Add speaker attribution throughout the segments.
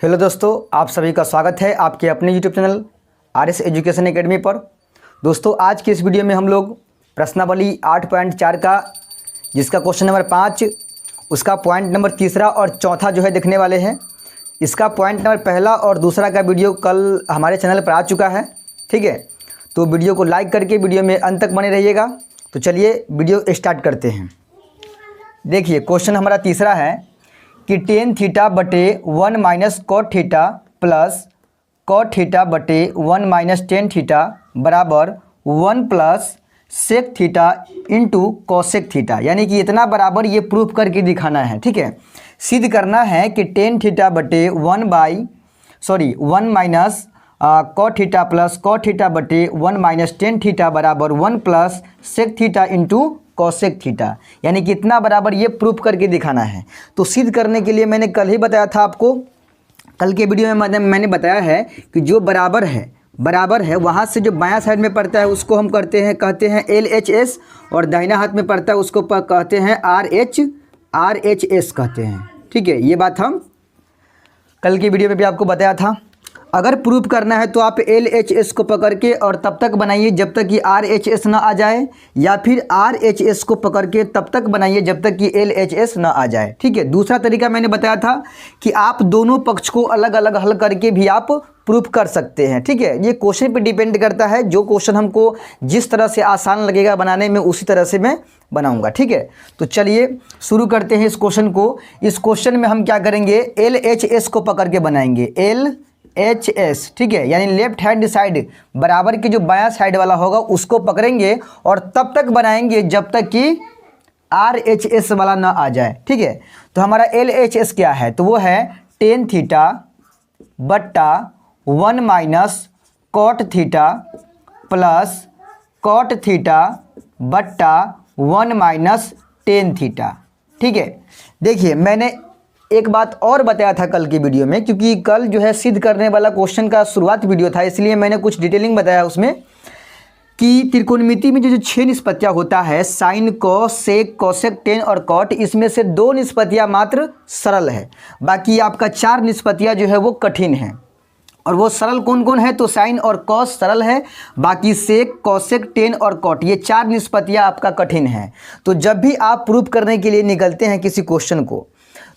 Speaker 1: Hello दोस्तों, आप सभी का स्वागत है आपके अपने YouTube channel RS education academy पर। दोस्तों, आज की इस वीडियो में हम लोग प्रश्नावली 8.4 का जिसका क्वेश्चन नंबर 5 उसका पॉइंट नंबर तीसरा और चौथा जो है देखने वाले हैं। इसका पॉइंट नंबर पहला और दूसरा का वीडियो कल हमारे चैनल पर आ चुका है, ठीक है। तो वीडियो को लाइक करके वीडियो में अंत तक बने रहिएगा। तो चलिए वीडियो स्टार्ट करते हैं। देखिए, क्वेश्चन हमारा तीसरा है कि टेन थीटा बटे 1 minus cot theta plus cot theta बटे 1 माइनस टेन थीटा बराबर 1 plus sec theta into cosec theta, यानी कि इतना बराबर ये प्रूफ करके दिखाना है, ठीक है। सिद्ध करना है कि टेन थीटा बटे 1 minus cot theta plus cot theta बटे 1 माइनस टेन थीटा बराबर 1 plus sec theta into cosec theta, यानी कि इतना बराबर ये प्रूफ करके दिखाना है। तो सिद्ध करने के लिए मैंने कल ही बताया था आपको, कल के वीडियो में मैंने बताया है कि जो बराबर है वहाँ से जो बायां साइड में पड़ता है उसको हम कहते हैं LHS और दाहिना हाथ में पड़ता है उसको कहते हैं RHS कहते हैं, ठीक है। ये बात हम कल की वीडियो में भी आपको बताया था। अगर प्रूफ करना है तो आप LHS को पकड़ के और तब तक बनाइए जब तक कि RHS ना आ जाए, या फिर RHS को पकड़ के तब तक बनाइए जब तक कि LHS ना आ जाए, ठीक है। दूसरा तरीका मैंने बताया था कि आप दोनों पक्ष को अलग अलग हल करके भी आप प्रूफ कर सकते हैं, ठीक है। ये क्वेश्चन पे डिपेंड करता है, जो क्वेश्चन हमको जिस तरह से आसान लगेगा बनाने में उसी तरह से मैं बनाऊंगा, ठीक है। तो चलिए शुरू करते हैं इस क्वेश्चन को। इस क्वेश्चन में हम क्या करेंगे, LHS को पकड़ के बनाएंगे, LHS, ठीक है। यानी लेफ्ट हैंड साइड बराबर की जो बायां साइड वाला होगा उसको पकड़ेंगे और तब तक बनाएंगे जब तक कि RHS वाला ना आ जाए, ठीक है। तो हमारा LHS क्या है, तो वो है टेन थीटा बट्टा 1 minus cot theta plus cot theta बट्टा 1 माइनस टेन थीटा, ठीक है। देखिए, मैंने एक बात और बताया था कल की वीडियो में, क्योंकि कल जो है सिद्ध करने वाला क्वेश्चन का शुरुआत वीडियो था, इसलिए मैंने कुछ डिटेलिंग बताया उसमें कि त्रिकोणमिति में जो 6 निष्पत्तियां होता है, साइन, कॉस, सेक, कोसेक, टेन और कॉट, इसमें से 2 निष्पत्तियां मात्र सरल है, बाकी आपका 4 निष्पत्तियां जो है वो कठिन है। और वो सरल कौन कौन है, तो साइन और कॉस सरल है, बाकी सेक, कोसेक, टेन और कॉट ये 4 निष्पत्तियां आपका कठिन है। तो जब भी आप प्रूफ करने के लिए निकलते हैं किसी क्वेश्चन को,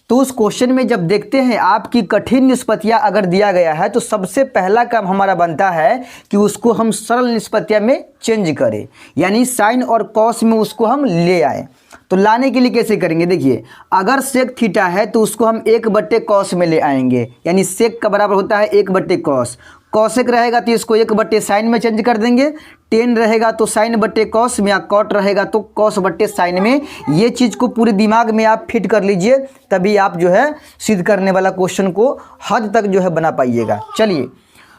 Speaker 1: तो उस क्वेश्चन में जब देखते हैं आपकी कठिन निष्पत्तियां अगर दिया गया है, तो सबसे पहला काम हमारा बनता है कि उसको हम सरल निष्पत्तियां में चेंज करें, यानी साइन और कॉस में उसको हम ले आए। तो लाने के लिए कैसे करेंगे, देखिए, अगर सेक थीटा है तो उसको हम 1/cos कॉस में ले आएंगे, यानी सेक का बराबर होता है 1/cos कॉस। कॉसेक रहेगा तो इसको 1/sin साइन में चेंज कर देंगे, टेन रहेगा तो sin/cos कॉस में, या कॉट रहेगा तो cos/sin साइन में। ये चीज़ को पूरे दिमाग में आप फिट कर लीजिए, तभी आप जो है सिद्ध करने वाला क्वेश्चन को हद तक जो है बना पाइएगा। चलिए,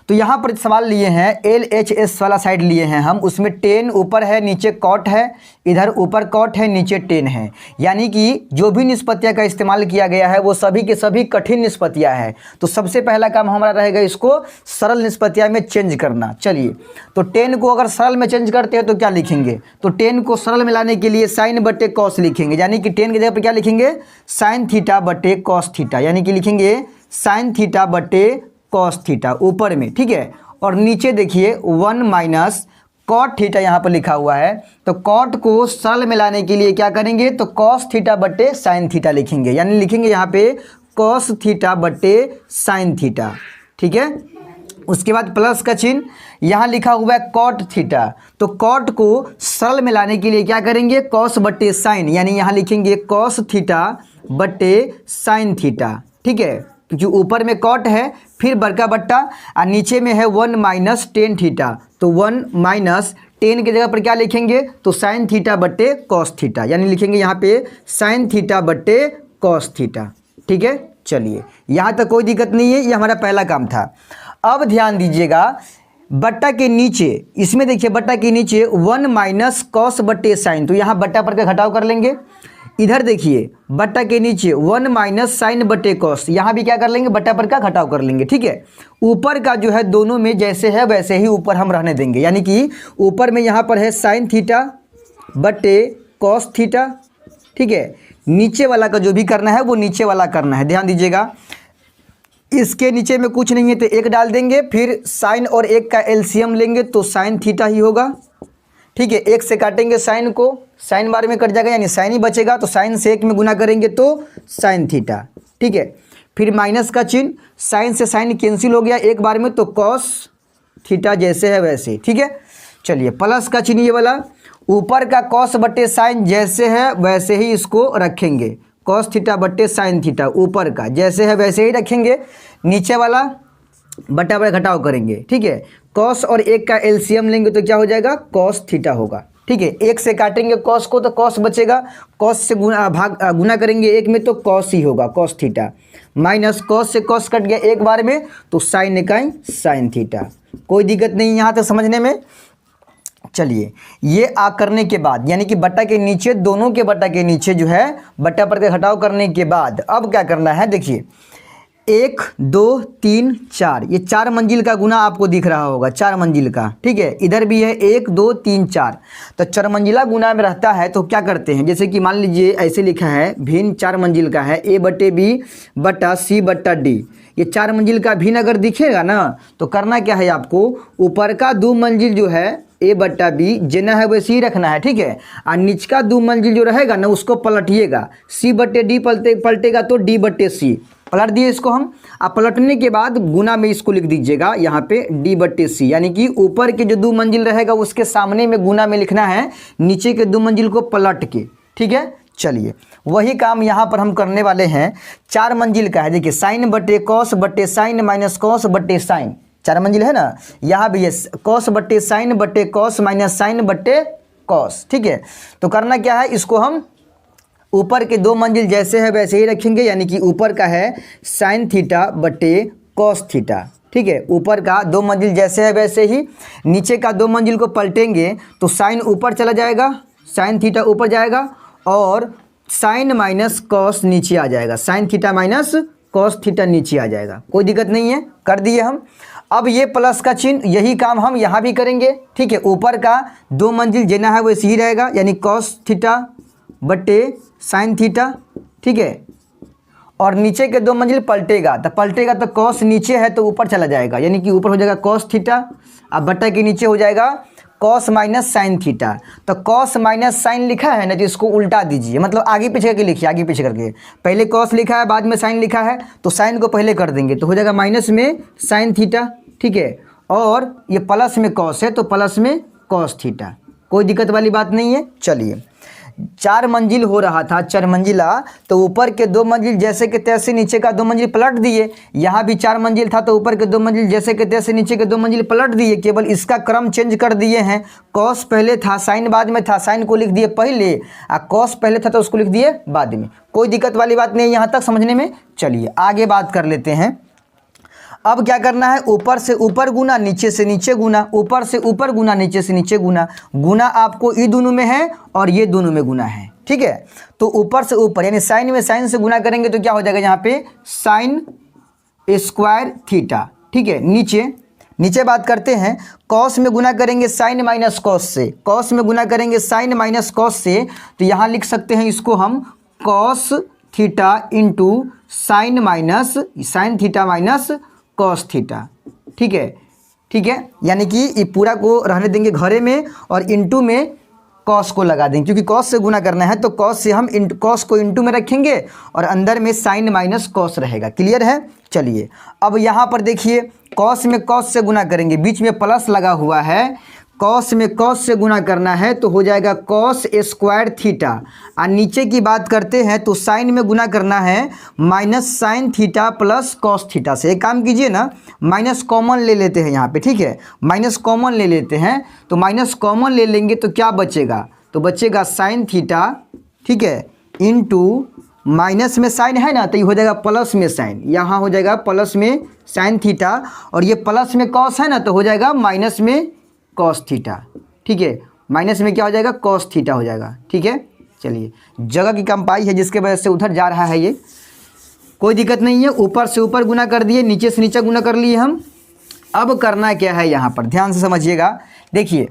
Speaker 1: तो यहाँ पर सवाल लिए हैं, LHS वाला साइड लिए हैं हम, उसमें टेन ऊपर है नीचे कॉट है, इधर ऊपर कॉट है नीचे टेन है, यानी कि जो भी निष्पत्तियाँ का इस्तेमाल किया गया है वो सभी के सभी कठिन निष्पत्तियाँ हैं। तो सबसे पहला काम हमारा रहेगा इसको सरल निष्पत्तियाँ में चेंज करना। चलिए, तो टेन को अगर सरल में चेंज करते हैं तो क्या लिखेंगे, तो टेन को सरल में लाने के लिए sin/cos लिखेंगे, यानी कि टेन की जगह पर क्या लिखेंगे, sin θ/cos थीटा, यानी कि लिखेंगे sin θ/cos थीटा ऊपर में, ठीक है। और नीचे देखिए 1 माइनस कॉट थीटा यहाँ पर लिखा हुआ है, तो कॉट को सरल में लाने के लिए क्या करेंगे, तो cos θ/sin थीटा लिखेंगे, यानी लिखेंगे यहाँ पे cos θ/sin थीटा, ठीक है। उसके बाद प्लस का चिन्ह यहाँ लिखा हुआ है कॉट थीटा, तो कॉट को सरल में लाने के लिए क्या करेंगे, cos/sin, यानी यहाँ लिखेंगे cos θ/sin थीटा, ठीक है, क्योंकि ऊपर में कॉट है फिर बड़का बट्टा और नीचे में है 1 माइनस टेन थीटा, तो 1 माइनस टेन की जगह पर क्या लिखेंगे, तो sin θ/cos थीटा, यानी लिखेंगे यहाँ पे sin θ/cos थीटा, ठीक है। चलिए, यहाँ तक कोई दिक्कत नहीं है, ये हमारा पहला काम था। अब ध्यान दीजिएगा, बट्टा के नीचे, इसमें देखिए बट्टा के नीचे 1 माइनस cos/sin, तो यहाँ बट्टा पर का घटाव कर लेंगे। इधर देखिए बट्टा के नीचे 1 माइनस sin/cos, यहाँ भी क्या कर लेंगे, बट्टा पर का घटाव कर लेंगे, ठीक है। ऊपर का जो है दोनों में जैसे है वैसे ही ऊपर हम रहने देंगे, यानी कि ऊपर में यहाँ पर है sin θ/cos थीटा, ठीक है। नीचे वाला का जो भी करना है वो नीचे वाला करना है, ध्यान दीजिएगा। इसके नीचे में कुछ नहीं है तो 1 डाल देंगे, फिर साइन और 1 का एलसीएम लेंगे तो साइन थीटा ही होगा। ठीक है, 1 से काटेंगे साइन को, साइन बार में कट जाएगा यानी साइन ही बचेगा, तो साइन से 1 में गुना करेंगे तो साइन थीटा। ठीक है, फिर माइनस का चिन्ह, साइन से साइन कैंसिल हो गया 1 बार में तो कॉस थीटा जैसे है वैसे। ठीक है, चलिए प्लस का चिन्ह ये वाला, ऊपर का कॉस बट्टे साइन जैसे है वैसे ही इसको रखेंगे, कॉस थीटा बट्टे साइन थीटा, ऊपर का जैसे है वैसे ही रखेंगे, नीचे वाला बटा बटा घटाव करेंगे। ठीक है, कॉस और 1 का एलसीएम लेंगे तो क्या हो जाएगा, कॉस थीटा होगा। ठीक है, 1 से काटेंगे कॉस को तो कॉस बचेगा, कॉस से गुना करेंगे 1 में तो कॉस ही होगा, कॉस थीटा, माइनस कॉस से कॉस कट गया 1 बार में तो साइन इकाई साइन थीटा। कोई दिक्कत नहीं यहाँ तक समझने में। चलिए ये करने के बाद यानी कि बट्टा के नीचे, दोनों के बट्टा के नीचे जो है बट्टा पर के घटाव करने के बाद अब क्या करना है, देखिए 1 2 3 4, ये 4 मंजिल का गुना आपको दिख रहा होगा, 4 मंजिल का। ठीक है, इधर भी है 1 2 3 4, तो 4 मंजिला गुना में रहता है तो क्या करते हैं, जैसे कि मान लीजिए ऐसे लिखा है भिन्न 4 मंजिल का है, A बटे B बटा C बटा D, ये 4 मंजिल का भिन्न अगर दिखेगा ना तो करना क्या है आपको, ऊपर का 2 मंजिल जो है A बटा B जेना है वैसे ही रखना है। ठीक है, और नीच का 2 मंजिल जो रहेगा ना उसको पलटिएगा, C बटे D पलटेगा तो D बटे C, पलट दिए इसको हम। अब पलटने के बाद गुना में इसको लिख दीजिएगा यहाँ पे D बटे C, यानी कि ऊपर के जो 2 मंजिल रहेगा उसके सामने में गुना में लिखना है, नीचे के 2 मंजिल को पलट के। ठीक है, चलिए वही काम यहाँ पर हम करने वाले हैं। 4 मंजिल का है, देखिए साइन बटे कॉस बटे साइन माइनस कॉस बटे साइन, 4 मंजिल है ना, यहाँ भी है कॉस बटे साइन बटे कॉस माइनस साइन बटे कॉस। ठीक है, तो करना क्या है, इसको हम ऊपर के 2 मंजिल जैसे है वैसे ही रखेंगे, यानी कि ऊपर का है साइन थीटा बटे कॉस थीटा। ठीक है, ऊपर का 2 मंजिल जैसे है वैसे ही, नीचे का 2 मंजिल को पलटेंगे तो साइन ऊपर चला जाएगा, साइन थीटा ऊपर जाएगा और साइन माइनस कॉस नीचे आ जाएगा, sign theta minus cos theta नीचे आ जाएगा। कोई दिक्कत नहीं है, कर दिए हम। अब ये प्लस का चिन्ह, यही काम हम यहाँ भी करेंगे। ठीक है, ऊपर का 2 मंजिल जेना है वैसे ही रहेगा, यानी कॉस थीटा बटे साइन थीटा। ठीक है, और नीचे के 2 मंजिल पलटेगा तो कॉस नीचे है तो ऊपर चला जाएगा, यानी कि ऊपर हो जाएगा कॉस थीटा, अब बट्टा के नीचे हो जाएगा कॉस माइनस साइन थीटा। तो कॉस माइनस साइन लिखा है ना, तो इसको उल्टा दीजिए, मतलब आगे पीछे करके लिखिए, आगे पीछे करके, पहले कॉस लिखा है बाद में साइन लिखा है तो साइन को पहले कर देंगे तो हो जाएगा माइनस में साइन थीटा। ठीक है, और ये प्लस में कॉस है तो प्लस में कॉस थीटा, कोई दिक्कत वाली बात नहीं है। चलिए 4 मंजिल हो रहा था, 4 मंजिला, तो ऊपर के 2 मंजिल जैसे के तैसे नीचे का 2 मंजिल पलट दिए, यहाँ भी 4 मंजिल था तो ऊपर के 2 मंजिल जैसे के तैसे नीचे के 2 मंजिल पलट दिए, केवल इसका क्रम चेंज कर दिए हैं। कॉस पहले था साइन बाद में था, साइन को लिख दिए पहले, और कॉस पहले था तो उसको लिख दिए बाद में। कोई दिक्कत वाली बात नहीं है यहाँ तक समझने में। चलिए आगे बात कर लेते हैं। अब क्या करना है, ऊपर से ऊपर गुना नीचे से नीचे गुना, ऊपर से ऊपर गुना नीचे से नीचे गुना, गुना आपको ये दोनों में है और ये दोनों में गुना है। ठीक है, तो ऊपर से ऊपर यानी साइन में साइन से गुना करेंगे तो क्या हो जाएगा, यहाँ पे साइन स्क्वायर थीटा। ठीक है, नीचे बात करते हैं, कॉस में गुना करेंगे साइन माइनस कॉस से, कॉस में गुना करेंगे साइन माइनस कॉस से, तो यहाँ लिख सकते हैं इसको हम cos theta into sine minus sign theta minus cos theta. ठीक है, यानी कि ये पूरा को रहने देंगे घरे में और इंटू में कॉस को लगा देंगे, क्योंकि कॉस से गुना करना है तो कॉस से हम कॉस को इंटू में रखेंगे और अंदर में साइन माइनस कॉस रहेगा। क्लियर है। चलिए अब यहाँ पर देखिए, कॉस में कॉस से गुना करेंगे, बीच में प्लस लगा हुआ है, कॉस में कॉस से गुना करना है तो हो जाएगा कॉस स्क्वायर थीटा, और नीचे की बात करते हैं तो साइन में गुना करना है minus sine theta plus cos theta से। एक काम कीजिए ना, माइनस कॉमन ले लेते हैं यहाँ पे। ठीक है, माइनस कॉमन ले लेते हैं, तो माइनस कॉमन ले लेंगे तो क्या बचेगा, तो बचेगा साइन थीटा। ठीक है, इंटू माइनस में साइन है ना तो ये हो जाएगा प्लस में साइन, यहाँ हो जाएगा प्लस में साइन थीटा, और ये प्लस में कॉस है ना तो हो जाएगा माइनस में कॉस थीटा। ठीक है, माइनस में क्या हो जाएगा, कॉस थीटा हो जाएगा। ठीक है, चलिए जगह की कम पाई है जिसके वजह से उधर जा रहा है ये, कोई दिक्कत नहीं है। ऊपर से ऊपर गुना कर दिए, नीचे से नीचे गुना कर लिए हम। अब करना क्या है, यहाँ पर ध्यान से समझिएगा। देखिए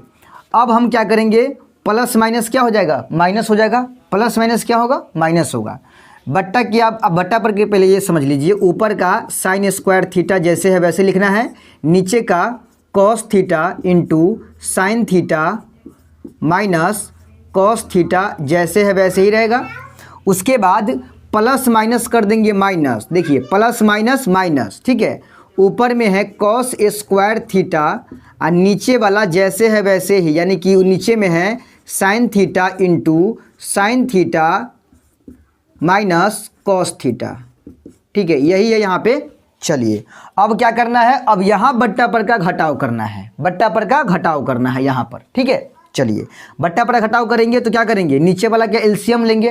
Speaker 1: अब हम क्या करेंगे, प्लस माइनस क्या हो जाएगा, माइनस हो जाएगा, प्लस माइनस क्या होगा, माइनस होगा। बट्टा किया, अब बट्टा पर के पहले ये समझ लीजिए, ऊपर का साइन स्क्वायर थीटा जैसे है वैसे लिखना है, नीचे का cos theta into sine theta minus cos theta जैसे है वैसे ही रहेगा। उसके बाद प्लस माइनस कर देंगे माइनस, देखिए प्लस माइनस माइनस, ठीक है। ऊपर में है कॉस स्क्वायर थीटा और नीचे वाला जैसे है वैसे ही, यानी कि नीचे में है sign theta into sine theta minus cos theta, ठीक है, यही है यहाँ पे। चलिए अब क्या करना है, अब यहाँ बट्टा पर का घटाव करना है, बट्टा पर का घटाव करना है यहाँ पर, ठीक है। चलिए बट्टा पर घटाव करेंगे तो क्या करेंगे, नीचे वाला क्या एलसीएम लेंगे,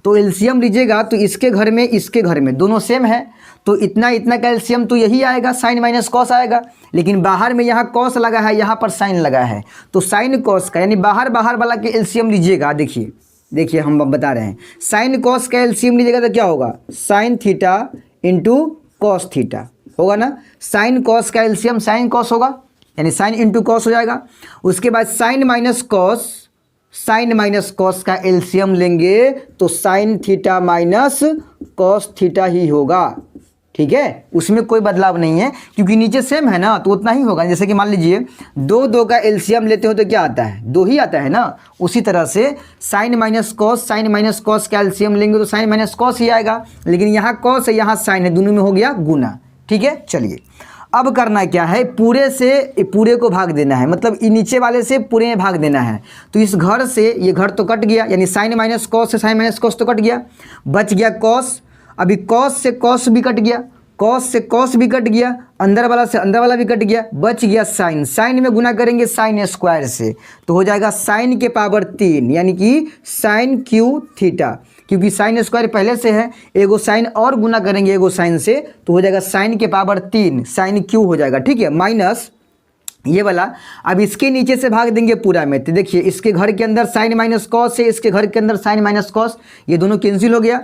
Speaker 1: तो एलसीएम लीजिएगा तो इसके घर में इसके घर में दोनों सेम है, तो इतना इतना का एलसीएम तो यही आएगा, साइन माइनस कॉस आएगा। लेकिन बाहर में यहाँ कॉस लगा है, यहाँ पर साइन लगा है, तो साइन कॉस का यानी बाहर बाहर वाला के एलसीएम लीजिएगा। देखिए देखिए हम बता रहे हैं, साइन कॉस का एलसीएम लीजिएगा तो क्या होगा, sine theta into cos theta होगा ना। साइन कॉस का एलसीएम साइन कॉस होगा, यानी साइन इंटू कॉस हो जाएगा। उसके बाद sine minus cos, sine minus cos का एलसीएम लेंगे तो sine theta minus cos theta ही होगा, ठीक है। उसमें कोई बदलाव नहीं है क्योंकि नीचे सेम है ना, तो उतना ही होगा। जैसे कि मान लीजिए दो दो का एलसीएम लेते हो तो क्या आता है, दो ही आता है ना। उसी तरह से sine minus cos, sine minus cos का एलसीएम लेंगे तो साइन माइनस कॉस ही आएगा, लेकिन यहाँ कॉस है यहाँ साइन है, दोनों में हो गया गुना, ठीक है। चलिए अब करना क्या है, पूरे से पूरे को भाग देना है, मतलब नीचे वाले से पूरे में भाग देना है। तो इस घर से ये घर तो कट गया, यानी साइन माइनस कॉस से साइन माइनस कॉस तो कट गया, बच गया कॉस। अभी कॉस से कॉस भी कट गया, कॉस से कॉस भी कट गया, अंदर वाला से अंदर वाला भी कट गया, बच गया साइन। साइन में गुना करेंगे साइन स्क्वायर से तो हो जाएगा साइन के पावर 3, यानी कि साइन क्यू थीटा, क्योंकि साइन स्क्वायर पहले से है, एगो साइन और गुना करेंगे एगो साइन से तो हो जाएगा साइन के पावर 3 साइन क्यू हो जाएगा, ठीक है, माइनस ये वाला। अब इसके नीचे से भाग देंगे पूरा में, तो देखिए इसके घर के अंदर साइन माइनस कॉस है, इसके घर के अंदर साइन माइनस कॉस, ये दोनों कैंसिल हो गया।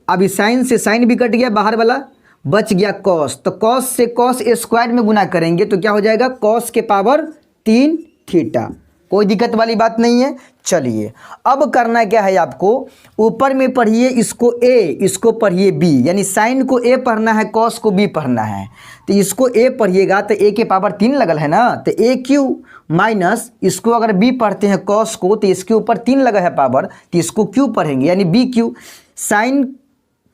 Speaker 1: अभी साइन से साइन भी कट गया बाहर वाला, बच गया कॉस, तो कॉस से कॉस स्क्वायर में गुना करेंगे तो क्या हो जाएगा, कॉस के पावर 3 थीटा। कोई दिक्कत वाली बात नहीं है। चलिए अब करना क्या है आपको, ऊपर में पढ़िए इसको ए, इसको पढ़िए बी, यानी साइन को ए पढ़ना है, कॉस को बी पढ़ना है। तो इसको ए पढ़िएगा तो ए के पावर 3 लगल है ना, तो ए क्यू माइनस इसको अगर बी पढ़ते हैं कॉस को तो इसके ऊपर 3 लगा है पावर, तो इसको क्यू पढ़ेंगे यानी बी क्यू। साइन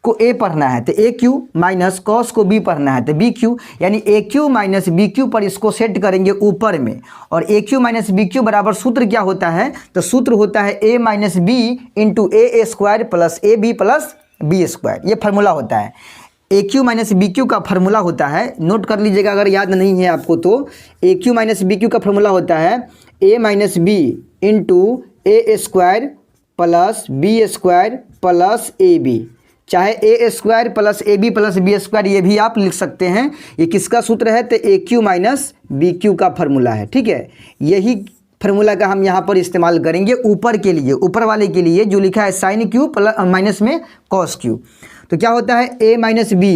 Speaker 1: को ए पढ़ना है तो ए क्यू माइनस कॉस को बी पढ़ना है तो बी क्यू, यानी a cube minus b cube पर इसको सेट करेंगे ऊपर में। और a cube minus b cube बराबर सूत्र क्या होता है, तो सूत्र होता है a minus b into a square plus a b plus b square, ये फार्मूला होता है। A cube minus b cube का फार्मूला होता है, नोट कर लीजिएगा अगर याद नहीं है आपको तो। A cube minus b cube का फार्मूला होता है a minus b into a square plus b square plus a b, चाहे a square plus a b plus b square ये भी आप लिख सकते हैं। ये किसका सूत्र है, तो a cube minus b cube का फार्मूला है, ठीक है। यही फार्मूला का हम यहाँ पर इस्तेमाल करेंगे ऊपर के लिए, ऊपर वाले के लिए जो लिखा है साइन क्यू प्लस माइनस में कॉस क्यू। तो क्या होता है ए माइनस बी,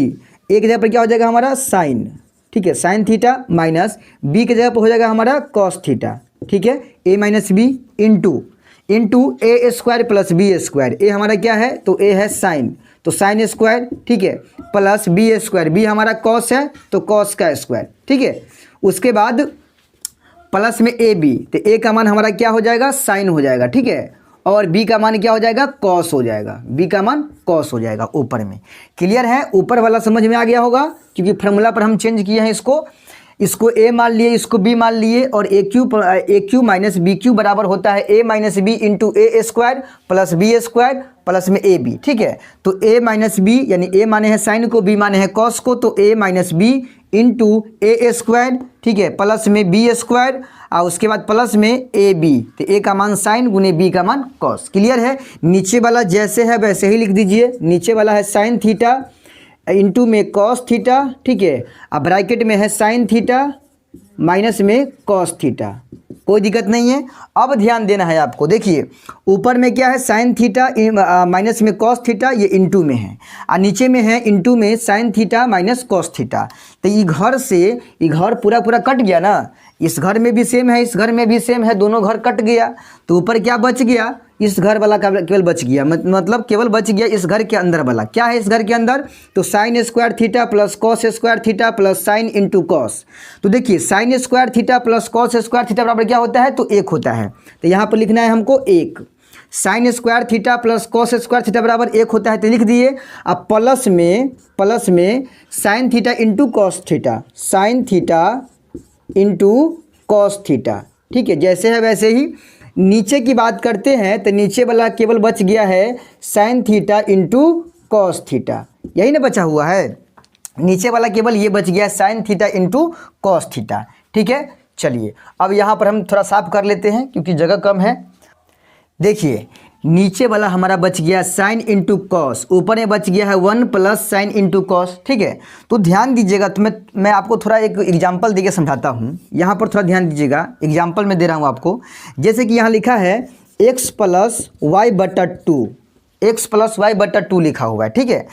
Speaker 1: ए की जगह पर क्या हो जाएगा हमारा साइन, ठीक है, साइन थीटा माइनस बी की जगह पर हो जाएगा हमारा कॉस थीटा, ठीक है। A minus b into a square plus b square, ए हमारा क्या है तो ए है साइन तो साइन स्क्वायर, ठीक है, प्लस बी स्क्वायर, बी हमारा कॉस है तो कॉस का स्क्वायर, ठीक है। उसके बाद प्लस में ए बी, तो ए का मान हमारा क्या हो जाएगा साइन हो जाएगा, ठीक है, और बी का मान क्या हो जाएगा कॉस हो जाएगा, बी का मान कॉस हो जाएगा ऊपर में। क्लियर है, ऊपर वाला समझ में आ गया होगा क्योंकि फार्मूला पर हम चेंज किए हैं इसको ए मान लिए, इसको बी मान लिए, और a cube minus b cube बराबर होता है a minus b into a square plus b square plus में ए बी, ठीक है। तो ए माइनस बी यानी ए माने है साइन को, बी माने है कॉस को, तो ए minus b into a square, ठीक है, प्लस में बी स्क्वायर और उसके बाद प्लस में ए बी, तो ए का मान साइन गुने बी का मान कॉस। क्लियर है, नीचे वाला जैसे है वैसे ही लिख दीजिए, नीचे वाला है साइन थीटा इंटू में कॉस थीटा, ठीक है, अब ब्रैकेट में है साइन थीटा माइनस में कॉस थीटा, कोई दिक्कत नहीं है। अब ध्यान देना है आपको, देखिए ऊपर में क्या है साइन थीटा माइनस में कॉस थीटा, ये इंटू में है, और नीचे में है इंटू में sign theta minus cos theta. तो ये घर से ये घर पूरा कट गया ना, इस घर में भी सेम है, इस घर में भी सेम है, दोनों घर कट गया, तो ऊपर क्या बच गया, इस घर वाला केवल बच गया, मतलब केवल बच गया इस घर के अंदर वाला। क्या है इस घर के अंदर? तो sine square theta plus cos square theta plus sign into cos. तो देखिए sine square theta plus cos square theta बराबर क्या होता है? तो 1 होता है। तो यहाँ पर लिखना है हमको 1। Sine square theta plus cos square theta बराबर 1 होता है, तो लिख दिए। अब प्लस में sign theta into cos theta, sign theta into cos theta. ठीक है, जैसे है वैसे ही। नीचे की बात करते हैं तो नीचे वाला केवल बच गया है sign theta into cos theta, यही ना बचा हुआ है। नीचे वाला केवल ये बच गया sign theta into cos theta. ठीक है, चलिए अब यहाँ पर हम थोड़ा साफ कर लेते हैं क्योंकि जगह कम है। देखिए नीचे वाला हमारा बच गया साइन इंटू कॉस, ऊपर में बच गया है 1 प्लस साइन इंटू कॉस। ठीक है, तो ध्यान दीजिएगा। तो मैं आपको थोड़ा एक एग्जांपल देके समझाता हूँ। यहाँ पर थोड़ा ध्यान दीजिएगा, एग्जांपल में दे रहा हूँ आपको। जैसे कि यहाँ लिखा है x प्लस वाई बटा 2, एक्स प्लस वाई बटा 2 लिखा हुआ है। ठीक है,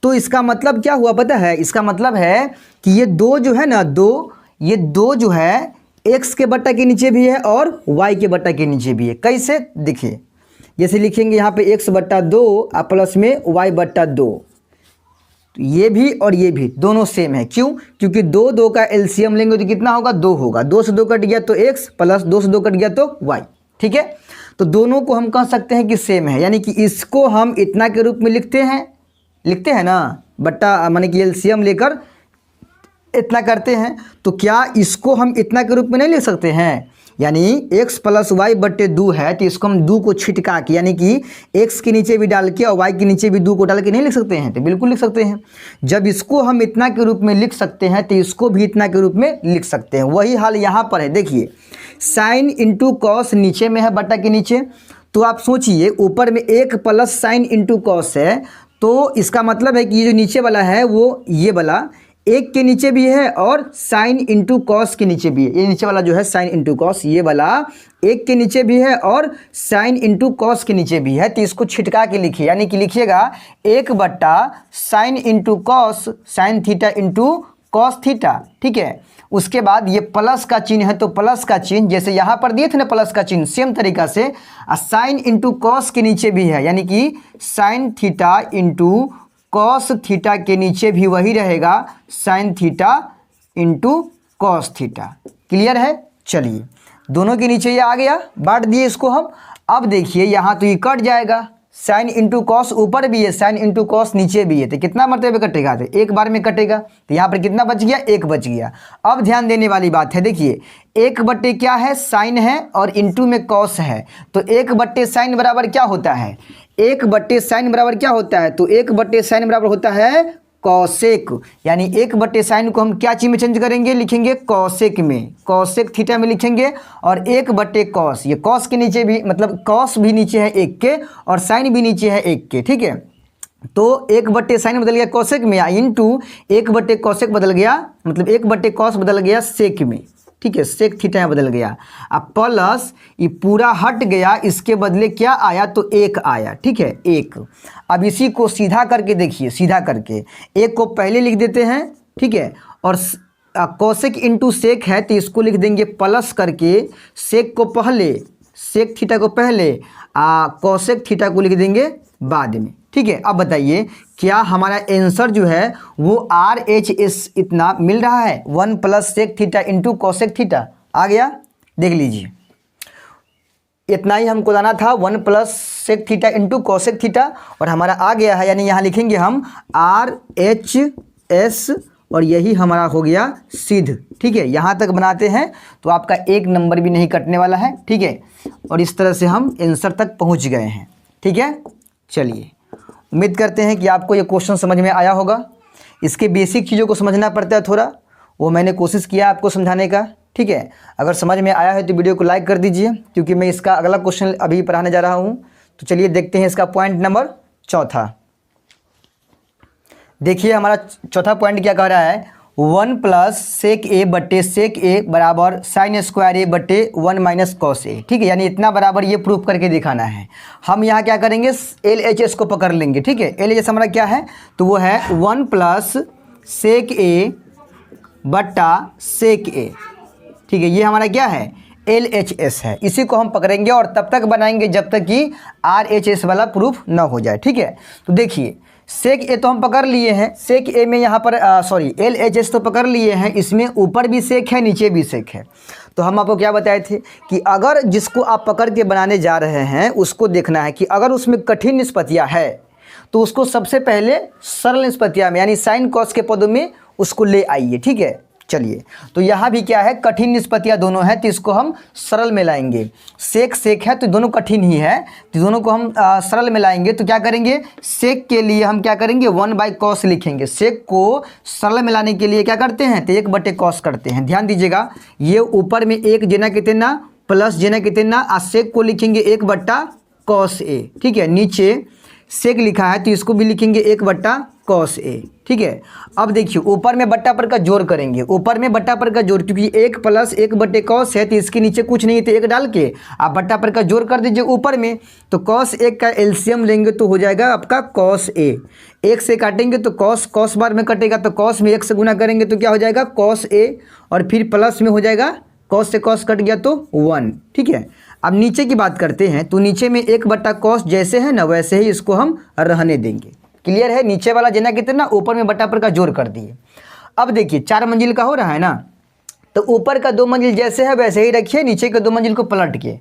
Speaker 1: तो इसका मतलब क्या हुआ पता है? इसका मतलब है कि ये दो जो है ना, ये दो जो है x के बटा के नीचे भी है और y के बटा के नीचे भी है। कैसे? देखिए जैसे लिखेंगे यहाँ पे x बट्टा 2 प्लस में y बट्टा 2, तो ये भी और ये भी दोनों सेम है। क्यों? क्योंकि 2 का एलसीएम लेंगे तो कितना होगा? 2 होगा। 2 से 2 कट गया तो x प्लस 2 से 2 कट गया तो y। ठीक है, तो दोनों को हम कह सकते हैं कि सेम है, यानी कि इसको हम इतना के रूप में लिखते हैं ना, बट्टा माने कि एलसीएम लेकर इतना करते हैं। तो क्या इसको हम इतना के रूप में नहीं लिख सकते हैं? यानी x प्लस वाई बट्टे 2 है, तो इसको हम 2 को छिटका के, यानी कि x के नीचे भी डाल के और y के नीचे भी 2 को डाल के नहीं लिख सकते हैं? तो बिल्कुल लिख सकते हैं। जब इसको हम इतना के रूप में लिख सकते हैं तो इसको भी इतना के रूप में लिख सकते हैं। वही हाल यहाँ पर है। देखिए साइन इंटू कॉस नीचे में है बट्टा के नीचे, तो आप सोचिए ऊपर में 1 प्लस साइन इंटू कॉस है, तो इसका मतलब है कि ये जो नीचे वाला है वो ये वाला 1 के नीचे भी है और साइन इंटू कॉस के नीचे भी है। ये नीचे वाला जो है साइन इंटू कॉस, ये वाला 1 के नीचे भी है और साइन इंटू कॉस के नीचे भी है। तो इसको छिटका के लिखिए, यानी कि लिखिएगा 1 बट्टा sign into cos, sign theta into cos theta. ठीक है, उसके बाद ये प्लस का चिन्ह है, तो प्लस का चिन्ह जैसे यहाँ पर दिए थे ना प्लस का चिन्ह, सेम तरीका से साइन इंटू कॉस के नीचे भी है, यानी कि sign theta into cos theta के नीचे भी वही रहेगा sign theta into cos theta. Clear है? चलिए दोनों के नीचे ये आ गया, बांट दिए इसको हम। अब देखिए यहाँ तो ये कट जाएगा, साइन इंटू कॉस ऊपर भी है, साइन इंटू कॉस नीचे भी है, तो कितना मरतबे कटेगा? तो एक बार में कटेगा। तो यहाँ पर कितना बच गया? 1 बच गया। अब ध्यान देने वाली बात है, देखिए 1 बट्टे क्या है? साइन है और इंटू में कॉस है, तो 1 बट्टे साइन बराबर क्या होता है? 1 बट्टे साइन बराबर क्या होता है? तो 1 बट्टे साइन बराबर होता है कॉसेक, यानी 1 बट्टे साइन को हम क्या चीज में चेंज करेंगे? लिखेंगे कॉसेक में, कॉसेक थीटा में लिखेंगे। और 1 बट्टे कॉस, ये कॉस के नीचे भी, मतलब कॉस भी नीचे है 1 के और साइन भी नीचे है 1 के। ठीक है, तो 1 बट्टे साइन बदल गया कॉसेक में, या इंटू 1 बट्टे कॉसेक बदल गया, मतलब 1 बट्टे कॉस बदल गया सेक में। ठीक है, सेक थीटा बदल गया। अब प्लस ये पूरा हट गया, इसके बदले क्या आया? तो 1 आया। ठीक है, 1। अब इसी को सीधा करके देखिए, सीधा करके 1 को पहले लिख देते हैं। ठीक है, और कोसेक इंटू सेक है तो इसको लिख देंगे प्लस करके, सेक को पहले, सेक थीटा को पहले, कोसेक थीटा को लिख देंगे बाद में। ठीक है, अब बताइए क्या हमारा आंसर जो है वो RHS इतना मिल रहा है? 1 plus sec theta into cosec theta आ गया। देख लीजिए इतना ही हमको लाना था, 1 plus sec theta into cosec theta, और हमारा आ गया है। यानी यहाँ लिखेंगे हम RHS और यही हमारा हो गया सिद्ध। ठीक है, यहाँ तक बनाते हैं तो आपका 1 नंबर भी नहीं कटने वाला है। ठीक है, और इस तरह से हम आंसर तक पहुँच गए हैं। ठीक है, चलिए उम्मीद करते हैं कि आपको ये क्वेश्चन समझ में आया होगा। इसके बेसिक चीज़ों को समझना पड़ता है थोड़ा, वो मैंने कोशिश किया आपको समझाने का। ठीक है, अगर समझ में आया है तो वीडियो को लाइक कर दीजिए, क्योंकि मैं इसका अगला क्वेश्चन अभी पढ़ाने जा रहा हूँ। तो चलिए देखते हैं इसका पॉइंट नंबर 4। देखिए हमारा चौथा पॉइंट क्या कह रहा है? 1 प्लस सेक ए बट्टे सेक ए बराबर साइन स्क्वायर ए बट्टे 1 माइनस कॉस ए। ठीक है, यानी इतना बराबर ये प्रूफ करके दिखाना है। हम यहाँ क्या करेंगे? LHS को पकड़ लेंगे। ठीक है, LHS हमारा क्या है? तो वो है 1 प्लस सेक ए बट्टा सेक ए। ठीक है, ये हमारा क्या है? LHS है, इसी को हम पकड़ेंगे और तब तक बनाएंगे जब तक कि RHS वाला प्रूफ ना हो जाए। ठीक है, तो देखिए सेक ए तो हम पकड़ लिए हैं, सेक ए में यहाँ पर LHS तो पकड़ लिए हैं, इसमें ऊपर भी सेक है नीचे भी सेक है। तो हम आपको क्या बताए थे कि अगर जिसको आप पकड़ के बनाने जा रहे हैं उसको देखना है कि अगर उसमें कठिन निष्पत्तियाँ है तो उसको सबसे पहले सरल निष्पत्तियाँ में यानी साइन कॉस के पदों में उसको ले आइए। ठीक है, चलिए तो यहाँ भी क्या है, कठिन निष्पत्तियाँ दोनों हैं तो इसको हम सरल में लाएंगे। सेक सेक है तो दोनों कठिन ही है, तो दोनों को हम सरल में लाएंगे। तो क्या करेंगे, सेक के लिए हम क्या करेंगे 1/cos लिखेंगे। सेक को सरल में लाने के लिए क्या करते हैं तो 1/cos करते हैं। ध्यान दीजिएगा, ये ऊपर में एक जेना कितना प्लस जेना कितना, सेक को लिखेंगे 1/cos A। ठीक है, नीचे सेक लिखा है तो इसको भी लिखेंगे 1/cos A। ठीक है, अब देखिए ऊपर में बट्टा पर का जोड़ करेंगे, ऊपर में बट्टा पर का जोड़, क्योंकि 1 + 1/cos है तो इसके नीचे कुछ नहीं है तो 1 डाल के आप बट्टा पर का जोड़ कर दीजिए ऊपर में। तो cos 1 का एलसीएम लेंगे तो हो जाएगा आपका cos A। 1 से काटेंगे तो cos बार में कटेगा तो cos में 1 से गुना करेंगे तो क्या हो जाएगा cos A, और फिर प्लस में हो जाएगा cos से cos कट गया तो 1। ठीक है, अब नीचे की बात करते हैं तो नीचे में 1/cos जैसे है ना वैसे ही इसको हम रहने देंगे। क्लियर है, नीचे वाला जेना कितना ऊपर में बट्टा पर का जोड़ कर दिए। अब देखिए 4 मंजिल का हो रहा है ना, तो ऊपर का 2 मंजिल जैसे है वैसे ही रखिए, नीचे के 2 मंजिल को पलट के।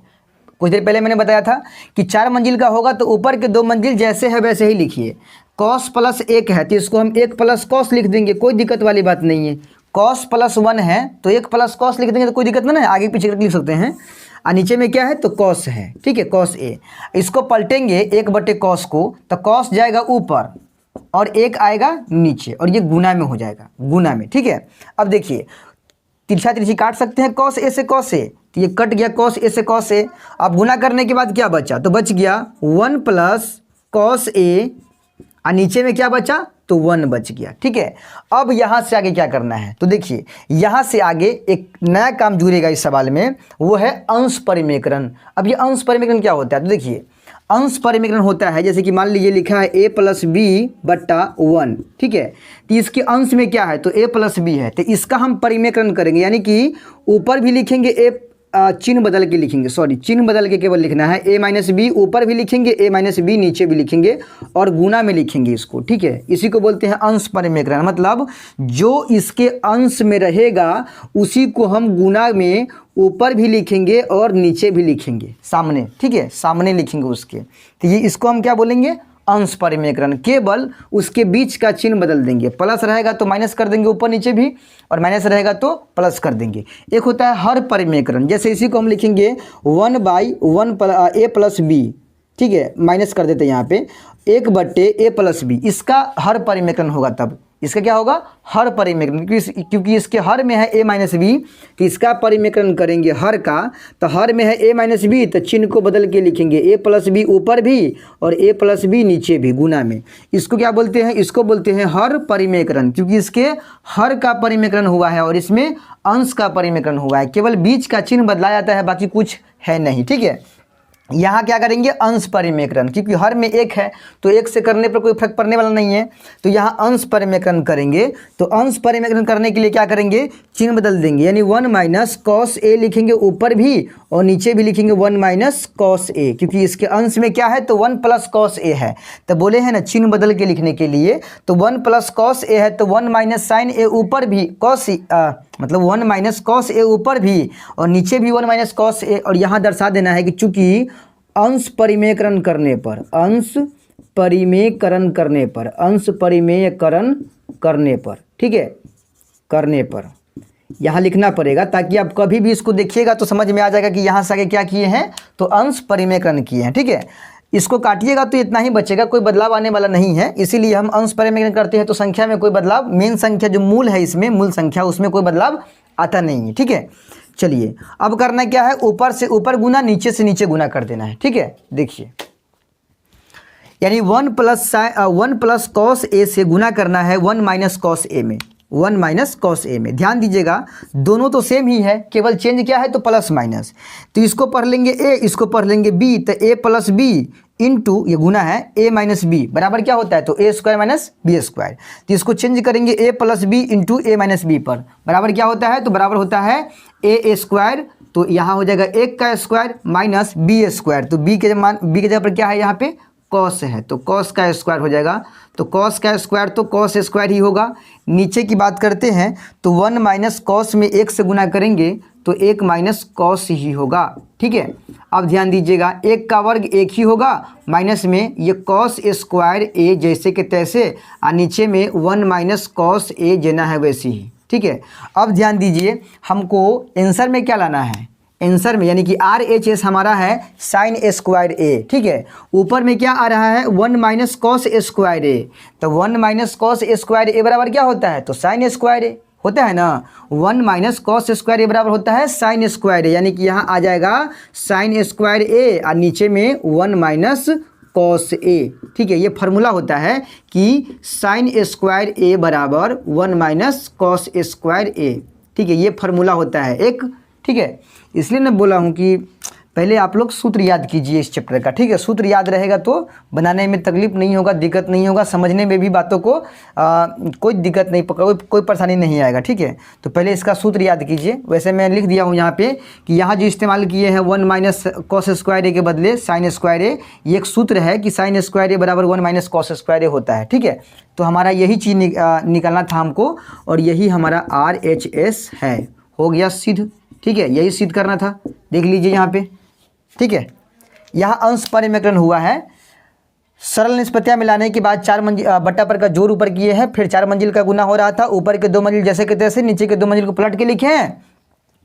Speaker 1: कुछ देर पहले मैंने बताया था कि 4 मंजिल का होगा तो ऊपर के 2 मंजिल जैसे है वैसे ही लिखिए। cos + 1 है तो इसको हम 1 + cos लिख देंगे, कोई दिक्कत वाली बात नहीं है। cos + 1 है तो 1 + cos लिख देंगे तो कोई दिक्कत नहीं है, आगे पीछे लिख सकते हैं। और नीचे में क्या है तो cos है। ठीक है, cos A, इसको पलटेंगे 1/cos को तो cos जाएगा ऊपर और 1 आएगा नीचे और ये गुना में हो जाएगा, गुना में। ठीक है, अब देखिए तिरछा तिरछी काट सकते हैं cos A से cos A, तो ये कट गया cos A से cos A। अब गुना करने के बाद क्या बचा, तो बच गया 1 + cos A और नीचे में क्या बचा तो 1 बच गया। ठीक है, अब यहाँ से आगे क्या करना है तो देखिए यहाँ से आगे एक नया काम जुड़ेगा इस सवाल में, वो है अंश परिमेकरण। अब ये अंश परिमेकरण क्या होता है तो देखिए अंश परिमेकरण होता है जैसे कि मान लीजिए लिखा है a + b/1। ठीक है, तो इसके अंश में क्या है तो a + b है, तो इसका हम परिमेकरण करेंगे, यानी कि ऊपर भी लिखेंगे a, चिन्ह बदल के लिखेंगे, चिन्ह बदल के केवल लिखना है। a - b ऊपर भी लिखेंगे, a - b नीचे भी लिखेंगे और गुना में लिखेंगे इसको। ठीक है, इसी को बोलते हैं अंश परिमेकरण, मतलब जो इसके अंश में रहेगा उसी को हम गुना में ऊपर भी लिखेंगे और नीचे भी लिखेंगे सामने। ठीक है, सामने लिखेंगे उसके, तो ये इसको हम क्या बोलेंगे अंश परिमेकरण। केवल उसके बीच का चिन्ह बदल देंगे, प्लस रहेगा तो माइनस कर देंगे ऊपर नीचे भी और माइनस रहेगा तो प्लस कर देंगे। एक होता है हर परिमेकरण, जैसे इसी को हम लिखेंगे 1/1 a + b। ठीक है, माइनस कर देते हैं यहाँ पे 1/a + b, इसका हर परिमेकरण होगा। तब इसका क्या होगा हर परिमेकरण, क्योंकि इसके हर में है a - b, तो इसका परिमेकरण करेंगे हर का, तो हर में है a - b तो चिन्ह को बदल के लिखेंगे a + b ऊपर भी और a + b नीचे भी गुना में। इसको क्या बोलते हैं, इसको बोलते हैं हर परिमेकरण, क्योंकि इसके हर का परिमेकरण हुआ है और इसमें अंश का परिमेकरण हुआ है, केवल बीच का चिन्ह बदला जाता है, बाकी कुछ है नहीं। ठीक है, यहाँ क्या करेंगे अंश परिमेकरण, क्योंकि हर में 1 है तो 1 से करने पर कोई फर्क पड़ने वाला नहीं है, तो यहाँ अंश परिमेकरण करेंगे। तो अंश परिमेकरण करने के लिए क्या करेंगे चिन्ह बदल देंगे, यानी 1 - cos A लिखेंगे ऊपर भी और नीचे भी लिखेंगे 1 - cos A, क्योंकि इसके अंश में क्या है तो 1 + cos A है। तो बोले हैं ना चिन्ह बदल के लिखने के लिए, तो 1 + cos A है तो 1 - sin A ऊपर भी मतलब 1 - cos A ऊपर भी और नीचे भी 1 - cos A। और यहाँ दर्शा देना है कि चूंकि अंश परिमेकरण करने पर, ठीक है करने पर यहाँ लिखना पड़ेगा, ताकि आप कभी भी इसको देखिएगा तो समझ में आ जाएगा कि यहाँ से आगे क्या किए हैं तो अंश परिमेकरण किए हैं। ठीक है, इसको काटिएगा तो इतना ही बचेगा, कोई बदलाव आने वाला नहीं है, इसीलिए हम अंश परिमेकरण करते हैं तो संख्या में कोई बदलाव, मेन संख्या जो मूल है इसमें मूल संख्या उसमें कोई बदलाव आता नहीं है। ठीक है, चलिए अब करना क्या है ऊपर से ऊपर गुना नीचे से नीचे गुना कर देना है। ठीक है, देखिए यानी 1 + cos A से गुना करना है 1 - cos A में, 1 - cos A में। ध्यान दीजिएगा दोनों तो सेम ही है, केवल चेंज क्या है तो प्लस माइनस। तो इसको पढ़ लेंगे a, इसको पढ़ लेंगे b, तो a + b इंटू ये गुना है a - b बराबर क्या होता है तो a² - b²। तो इसको चेंज करेंगे a + b into a - b पर, बराबर क्या होता है तो बराबर होता है a² तो यहाँ हो जाएगा 1 का स्क्वायर माइनस बी स्क्वायर। तो बी के जगह पर क्या है यहाँ पे कॉस है, तो कॉस का स्क्वायर हो जाएगा। तो कॉस का स्क्वायर तो कॉस स्क्वायर ही होगा। नीचे की बात करते हैं तो 1 माइनस कॉस में 1 से गुना करेंगे तो 1 माइनस कॉस ही होगा। ठीक है, अब ध्यान दीजिएगा 1 का वर्ग 1 ही होगा, माइनस में ये कॉस स्क्वायर ए जैसे के तैसे, और नीचे में 1 माइनस कॉस ए जेना है वैसे ही। ठीक है, अब ध्यान दीजिए हमको आंसर में क्या लाना है, आंसर में यानी कि RHS हमारा है साइन स्क्वायर ए। ठीक है, ऊपर में क्या आ रहा है 1 माइनस कॉस स्क्वायर ए, तो 1 माइनस कॉस स्क्वायर ए बराबर क्या होता है, तो साइन स्क्वायर ए होता है ना। 1 माइनस कॉस स्क्वायर ए बराबर होता है साइन स्क्वायर ए, यानी कि यहाँ आ जाएगा साइन स्क्वायर ए और नीचे में 1 माइनस कॉस ए। ठीक है, ये फार्मूला होता है कि साइन स्क्वायर ए बराबर 1 माइनस कॉस स्क्वायर ए। ठीक है, ये फार्मूला होता है एक। ठीक है, इसलिए मैं बोला हूँ कि पहले आप लोग सूत्र याद कीजिए इस चैप्टर का। ठीक है, सूत्र याद रहेगा तो बनाने में तकलीफ नहीं होगा, दिक्कत नहीं होगा, समझने में भी बातों को कोई दिक्कत नहीं, कोई परेशानी नहीं आएगा। ठीक है, तो पहले इसका सूत्र याद कीजिए। वैसे मैं लिख दिया हूँ यहाँ पे कि यहाँ जो इस्तेमाल किए हैं 1 माइनस कॉस स्क्वायर ए के बदले साइन स्क्वायर ए, ये एक सूत्र है कि साइन स्क्वायर ए बराबर 1 माइनस कॉस स्क्वायर ए होता है। ठीक है, तो हमारा यही चीज़ निकालना था हमको, और यही हमारा RHS है। हो गया सिद्ध। ठीक है, यही सिद्ध करना था, देख लीजिए यहाँ पे। ठीक है, यहाँ अंश परिमेकरण हुआ है। सरल निष्पत्तियाँ मिलाने के बाद 4 मंजिल बट्टा पर का जोड़ ऊपर किए हैं, फिर 4 मंजिल का गुना हो रहा था, ऊपर के 2 मंजिल जैसे के तैसे, नीचे के 2 मंजिल को पलट के लिखे हैं।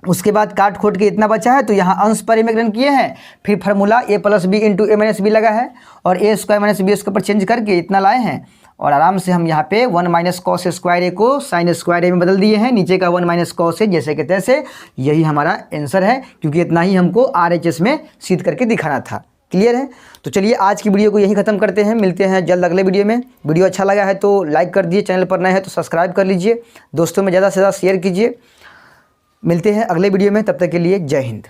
Speaker 1: उसके बाद काट खोट के इतना बचा है तो यहाँ अंश परिमेकरण किए हैं, फिर formula a plus b into a minus b लगा है, और a square minus b square पर चेंज करके इतना लाए हैं, और आराम से हम यहाँ पे 1 माइनस कॉस स्क्वायर ए को साइन स्क्वायर ए में बदल दिए हैं, नीचे का 1 माइनस कॉस ए जैसे के तैसे। यही हमारा आंसर है, क्योंकि इतना ही हमको RHS में सिद्ध करके दिखाना था। क्लियर है? तो चलिए आज की वीडियो को यहीं ख़त्म करते हैं, मिलते हैं जल्द अगले वीडियो में। वीडियो अच्छा लगा है तो लाइक कर दीजिए, चैनल पर नए हैं तो सब्सक्राइब कर लीजिए, दोस्तों में ज़्यादा से ज़्यादा शेयर कीजिए। मिलते हैं अगले वीडियो में, तब तक के लिए जय हिंद।